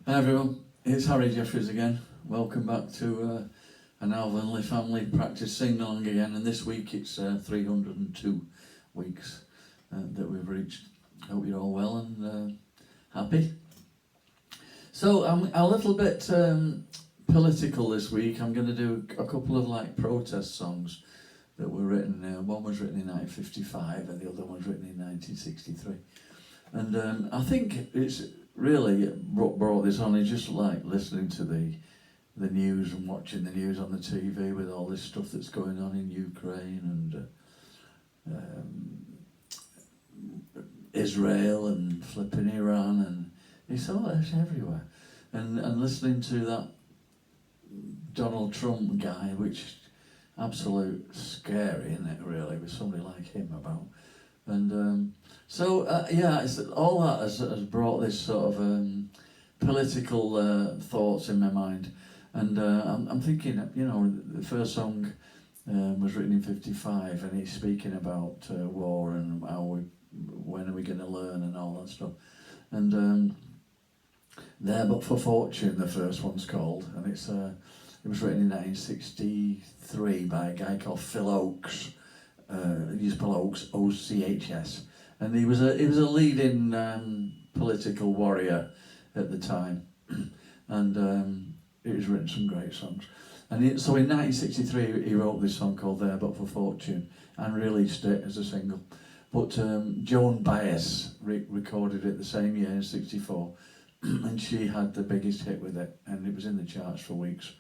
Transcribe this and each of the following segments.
Hi everyone, it's Harry Jeffries again. Welcome back to an Alvanley family practice sing-along again, and this week it's 302 weeks that we've reached. Hope you're all well and happy. So I'm a little bit political this week. I'm going to do a couple of protest songs that were written. One was written in 1955 and the other one was written in 1963. And I think it's really brought this on is just like listening to the news and watching the news on the TV with all this stuff that's going on in Ukraine and Israel and flipping Iran, and it's everywhere. And listening to that Donald Trump guy, which absolute scary, isn't it, really, with somebody like him about. And it's all that has brought this sort of political thoughts in my mind. And I'm thinking, the first song was written in 55, and he's speaking about war and when are we going to learn and all that stuff. And There But For Fortune, the first one's called, and it was written in 1963 by a guy called Phil Ochs. You spell Ochs, O-C-H-S, and he was a leading political warrior at the time, and he was written some great songs. And so in 1963 he wrote this song called There But For Fortune and released it as a single. But Joan Baez recorded it the same year in 64, and she had the biggest hit with it, and it was in the charts for weeks.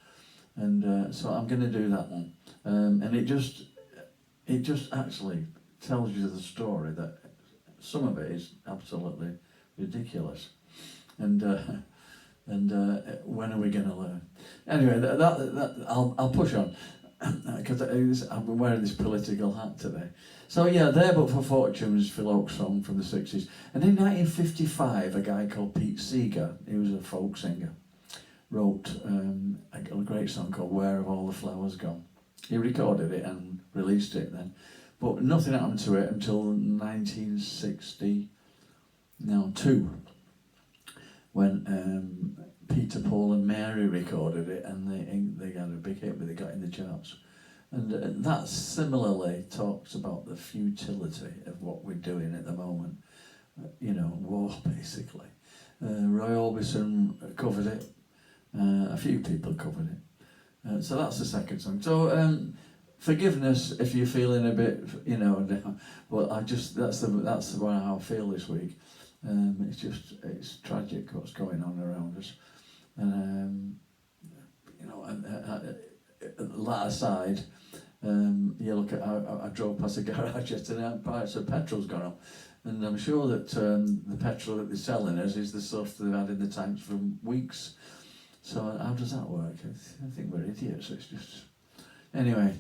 And so I'm going to do that one, and it just actually tells you the story that some of it is absolutely ridiculous, and when are we going to learn? Anyway, that I'll push on because I've been wearing this political hat today. So yeah, There But For Fortune was Phil Ochs' song from the 60s, and in 1955 a guy called Pete Seeger, he was a folk singer, wrote a great song called Where Have All the Flowers Gone. He recorded it and released it then, but nothing happened to it until 1962, when Peter, Paul and Mary recorded it, and they had a big hit with it, got in the charts. And that similarly talks about the futility of what we're doing at the moment. War basically. Roy Orbison covered it, a few people covered it. So that's the second song. So forgiveness if you're feeling a bit, down. Well, that's the way I feel this week. It's tragic what's going on around us, and that aside, you look at I drove past a garage yesterday, and the price of petrol's gone up, and I'm sure that the petrol that they're selling us is the stuff they've had in the tanks for weeks. So how does that work? I think we're idiots. It's just... Anyway,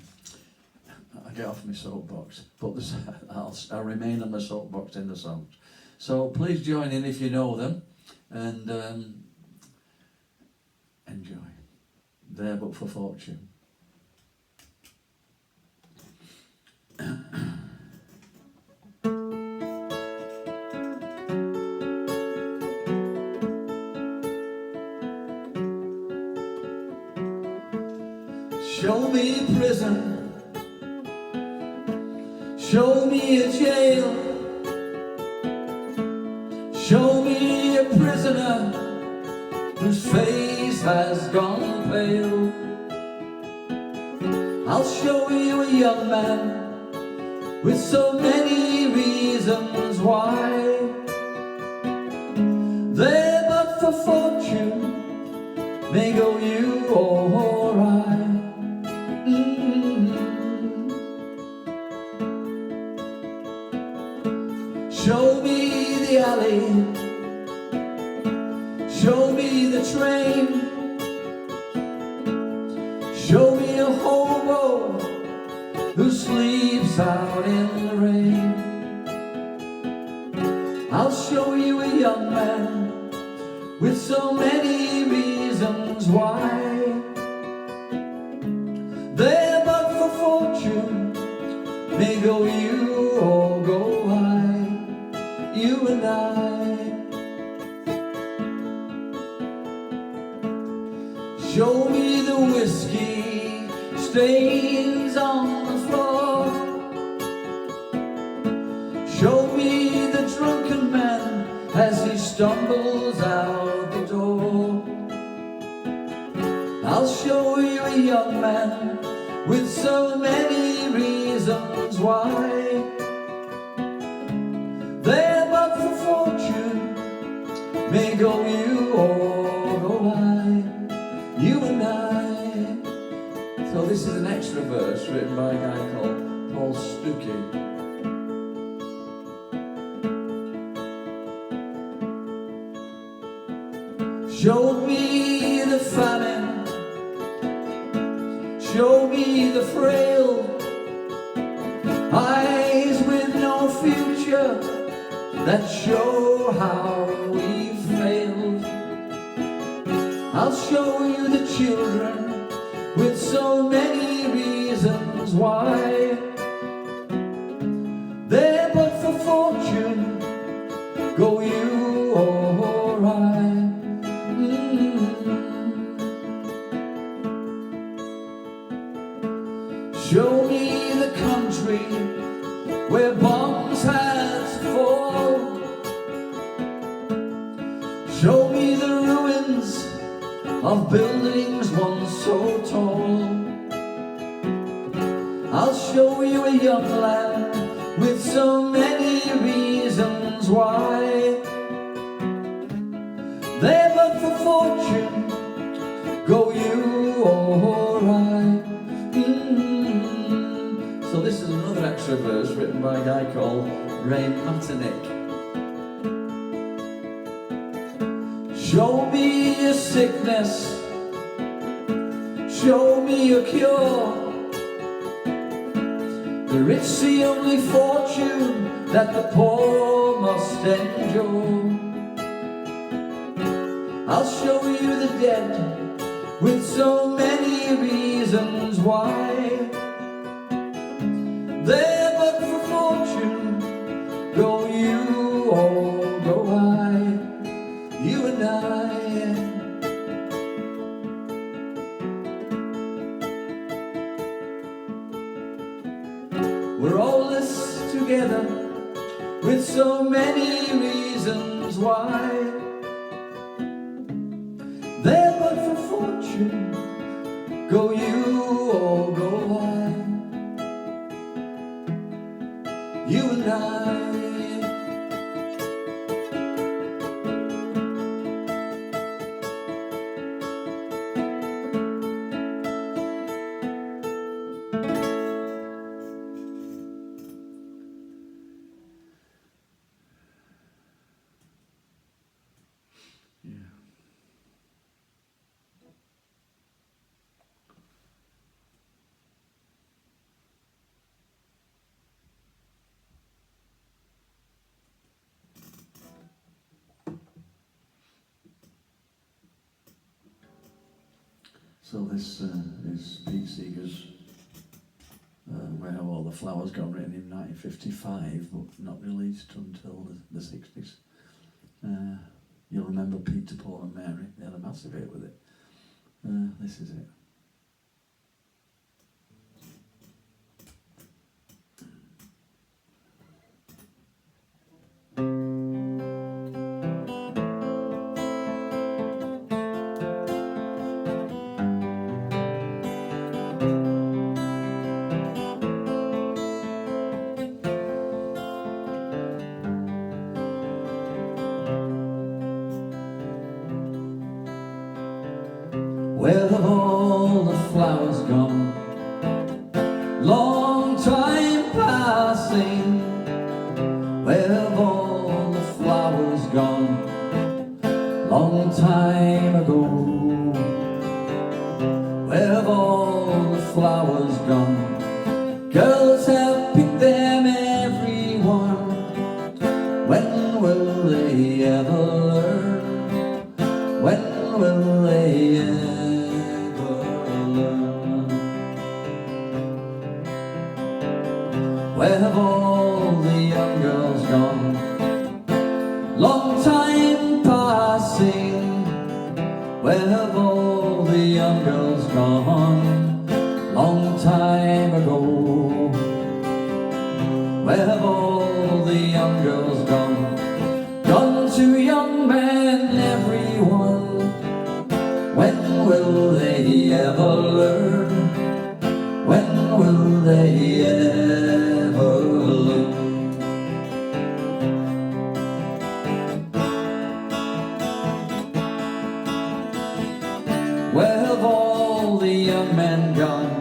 I get off my soapbox, but I'll remain on my soapbox in the songs. So please join in if you know them, and enjoy. There But For Fortune. Show me a prison, show me a jail, show me a prisoner whose face has gone pale. I'll show you a young man with so many reasons why. There but for fortune may go you or I. Show me the alley, show me the train, show me a hobo who sleeps out in the rain. I'll show you a young man with so many reasons why. There but for fortune may go you or go I, you and I. Show me the whiskey stains on the floor. Show me the drunken man as he stumbles out the door. I'll show you a young man with so many reasons why. There but for fortune may go you or go I, you and I. So this is an extra verse written by a guy called Paul Stuckey. Show me the famine, show me the frail, eyes with no future that show how we failed. I'll show you the children with so many reasons why. There but for fortune go you or I. Show me the country where bombs had to fall. Show me the ruins of buildings once so tall. I'll show you a young land with so many reasons why. There but for fortune go you or I. So this is another extra verse written by a guy called Ray Matinick. Show me a sickness, show me a cure. The rich the only fortune that the poor must endure. I'll show you the dead with so many reasons why. There but for fortune go you or go I, you and I. We're all this together with so many reasons why. There but for fortune go you or go I, you and I. So this is Pete Seeger's Where Have All the Flowers Gone, written in 1955, but not released until the 60s. You'll remember Peter, Paul and Mary. They had a massive hit with it. This is it. Where have all the flowers gone? Long time passing. Where have all the flowers gone? Long time ago. Where have all the flowers gone? Girls have picked them, everyone. When will they ever learn? When will they ever? Where have all the young girls gone? Long time passing. Where have all the the young girls gone, long time ago? Where have all the young girls gone? Gone to young men, everyone. When will they ever learn? When will they ever learn? Where have all the young men gone?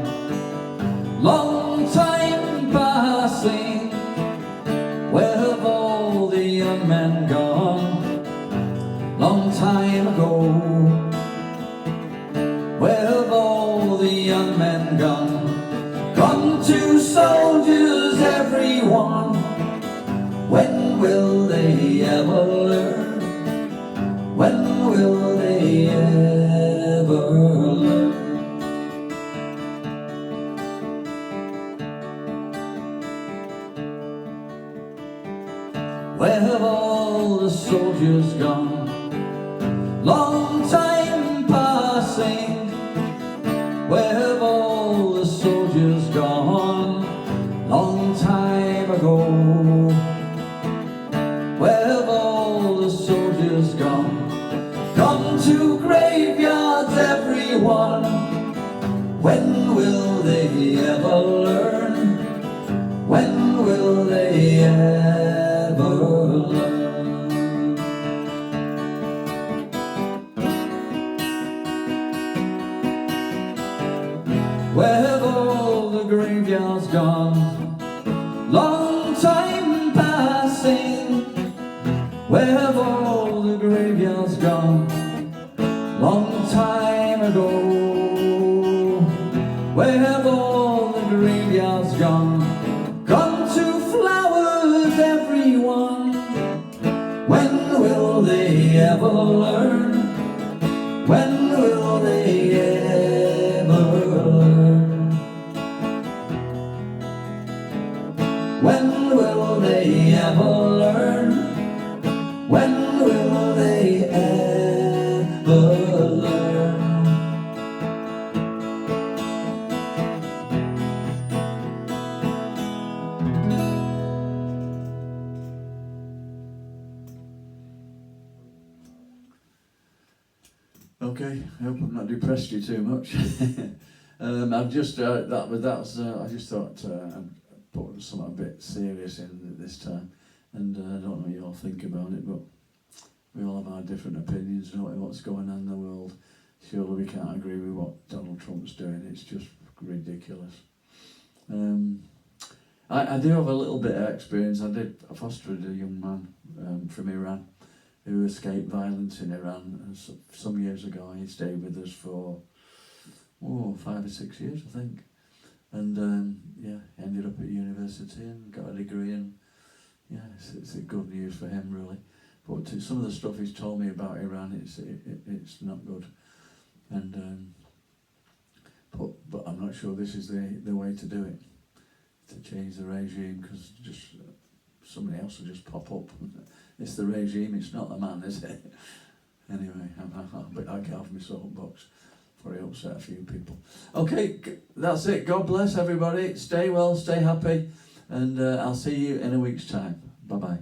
Long time passing. Where have all the young men gone? Long time ago. Where have all the young men gone? Gone to soldiers, everyone. When will they ever learn? When will they ever learn? Where have all the soldiers gone? Long time passing. Where have all the soldiers gone? Long time ago. Where have all the soldiers gone? Gone to graveyards, everyone. When will they ever learn? When will they ever learn? Where have all the graveyards gone? Long time passing. Where have all the graveyards gone? Long time ago. Where have all the graveyards gone? Gone to flowers, everyone. When will they ever learn? When will they ever learn? When will they ever learn? When will they ever learn? Okay, I hope I've not depressed you too much. I've just I just thought I'd put something a bit serious in this time, and I don't know what you all think about it, but we all have our different opinions on what's going on in the world. Surely we can't agree with what Donald Trump's doing. It's just ridiculous. I do have a little bit of experience. I fostered a young man from Iran who escaped violence in Iran. And some years ago, he stayed with us for 5 or 6 years, I think. And ended up at university and got a degree. And yeah, it's a good news for him, really. But some of the stuff he's told me about Iran, it's not good. And but I'm not sure this is the way to do it, to change the regime, because just somebody else will just pop up. It's the regime, it's not the man, is it? Anyway, I get off my soapbox before I upset a few people. Okay, that's it. God bless everybody. Stay well, stay happy, and I'll see you in a week's time. Bye-bye.